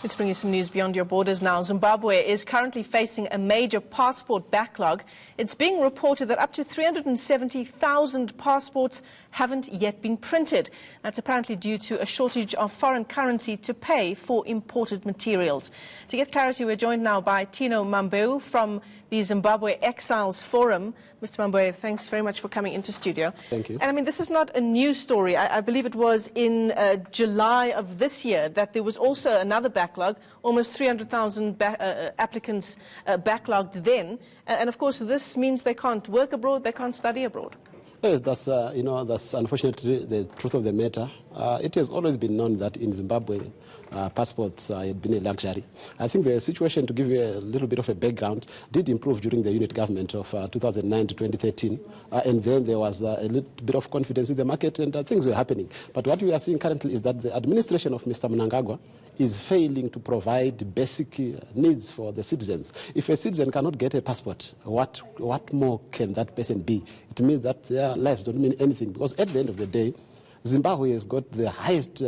Let's bring you some news beyond your borders now. Zimbabwe is currently facing a major passport backlog. It's being reported that up to 370,000 passports haven't yet been printed. That's apparently due to a shortage of foreign currency to pay for imported materials. To get clarity, we're joined now by Tino Mambeu from the Zimbabwe Exiles Forum. Mr. Mambeu, thanks very much for coming into studio. Thank you. And I mean, this is not a new story. I believe it was in July of this year that there was also another backlog, almost 300,000 applicants backlogged then. And of course, this means they can't work abroad, they can't study abroad. Yes, that's unfortunately the truth of the matter. It has always been known that in Zimbabwe, passports had been a luxury. I think the situation, to give you a little bit of a background, did improve during the unit government of 2009 to 2013. And then there was a little bit of confidence in the market and things were happening. But what we are seeing currently is that the administration of Mr. Mnangagwa is failing to provide basic needs for the citizens. If a citizen cannot get a passport, what more can that person be? It means that their lives don't mean anything, because at the end of the day, Zimbabwe has got the highest,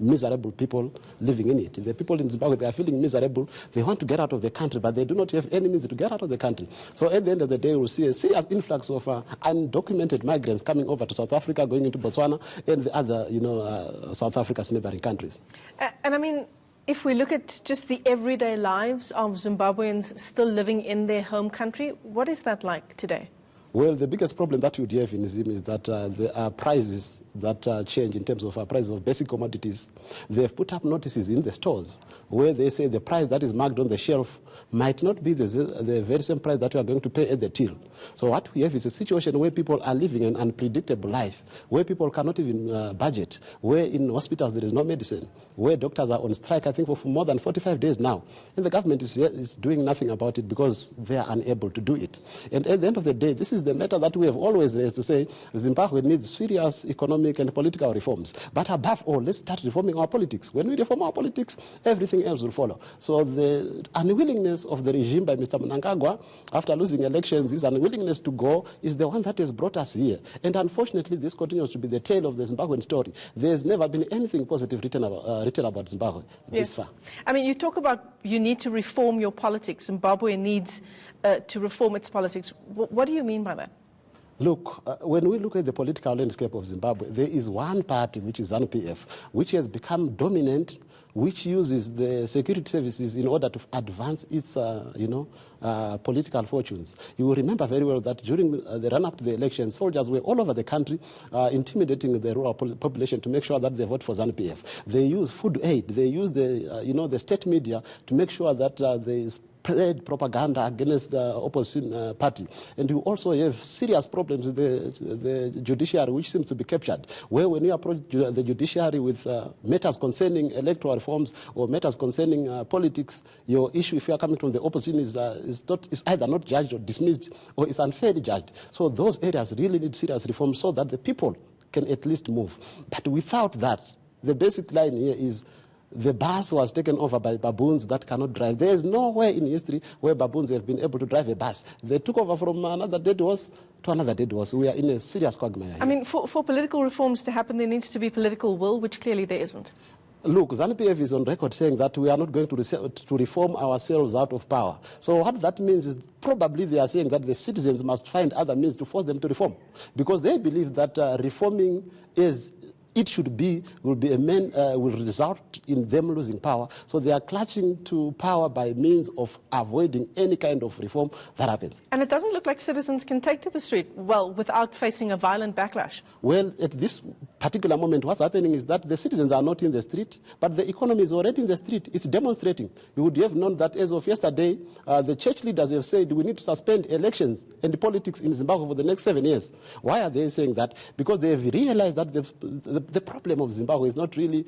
miserable people living in it. The people in Zimbabwe, they are feeling miserable. They want to get out of the country, but they do not have any means to get out of the country. So at the end of the day, we'll see a serious influx of undocumented migrants coming over to South Africa, going into Botswana, and the other, South Africa's neighboring countries. And I mean, if we look at just the everyday lives of Zimbabweans still living in their home country, what is that like today? Well, the biggest problem that you have in Zim is that there are prices that change in terms of prices of basic commodities. They've put up notices in the stores where they say the price that is marked on the shelf might not be the very same price that you are going to pay at the till. So what we have is a situation where people are living an unpredictable life, where people cannot even budget, where in hospitals there is no medicine, where doctors are on strike, I think, for more than 45 days now. And the government is doing nothing about it because they are unable to do it. And at the end of the day, this is the matter that we have always raised, to say Zimbabwe needs serious economic and political reforms. But above all, let's start reforming our politics. When we reform our politics, everything else will follow. So the unwillingness of the regime by Mr. Mnangagwa, after losing elections, his unwillingness to go is the one that has brought us here. And unfortunately, this continues to be the tale of the Zimbabwean story. There's never been anything positive written about Zimbabwe this far. I mean, you talk about you need to reform your politics. Zimbabwe needs to reform its politics. What do you mean by that? Look, when we look at the political landscape of Zimbabwe, there is one party, which is ZANU-PF, which has become dominant, which uses the security services in order to advance its, political fortunes. You will remember very well that during the run-up to the election, soldiers were all over the country intimidating the rural population to make sure that they vote for ZANU-PF. They use food aid. They use the state media to make sure that there is spread propaganda against the opposition party. And you also have serious problems with the judiciary, which seems to be captured, where when you approach the judiciary with matters concerning electoral reforms or matters concerning politics, your issue, if you are coming from the opposition, is either not judged or dismissed, or is unfairly judged. So those areas really need serious reform so that the people can at least move. But without that, the basic line here is the bus was taken over by baboons that cannot drive. There is nowhere in history where baboons have been able to drive a bus. They took over from another dead horse to another dead horse. We are in a serious quagmire here. I mean, for political reforms to happen, there needs to be political will, which clearly there isn't. Look, ZANU-PF is on record saying that we are not going to reform ourselves out of power. So what that means is probably they are saying that the citizens must find other means to force them to reform, because they believe that reforming will result in them losing power. So they are clutching to power by means of avoiding any kind of reform that happens. And it doesn't look like citizens can take to the street, well, without facing a violent backlash. Well, at this particular moment, what's happening is that the citizens are not in the street, but the economy is already in the street. It's demonstrating. You would have known that as of yesterday, the church leaders have said we need to suspend elections and politics in Zimbabwe for the next 7 years. Why are they saying that? Because they have realized that the problem of Zimbabwe is not really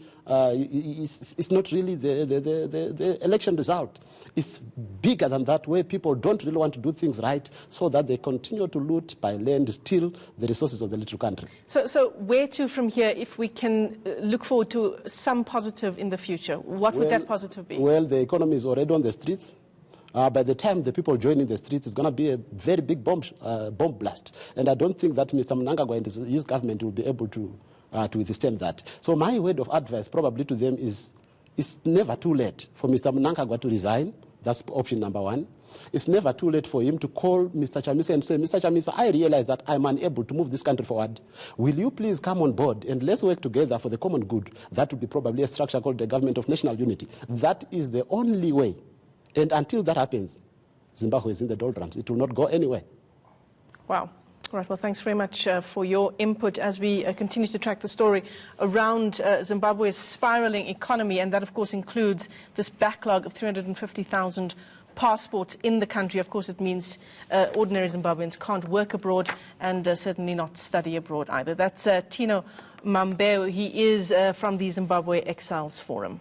the election result. It's bigger than that, where people don't really want to do things right, so that they continue to loot, buy land, steal the resources of the little country. So where to from here if we can look forward to some positive in the future? What would that positive be? Well, the economy is already on the streets. By the time the people join in the streets, it's going to be a very big bomb blast. And I don't think that Mr. Mnangagwa and his government will be able to withstand that. So my word of advice probably to them is It's never too late for Mr. Mnangagwa to resign. That's option number one. It's never too late for him to call Mr. Chamisa and say, Mr. Chamisa, I realize that I'm unable to move this country forward. Will you please come on board and let's work together for the common good? That would be probably a structure called the Government of National Unity. That is the only way. And until that happens, Zimbabwe is in the doldrums. It will not go anywhere. Wow. All right, well, thanks very much for your input as we continue to track the story around Zimbabwe's spiraling economy, and that, of course, includes this backlog of 350,000 passports in the country. Of course, it means ordinary Zimbabweans can't work abroad and certainly not study abroad either. That's Tino Mambeo. He is from the Zimbabwe Exiles Forum.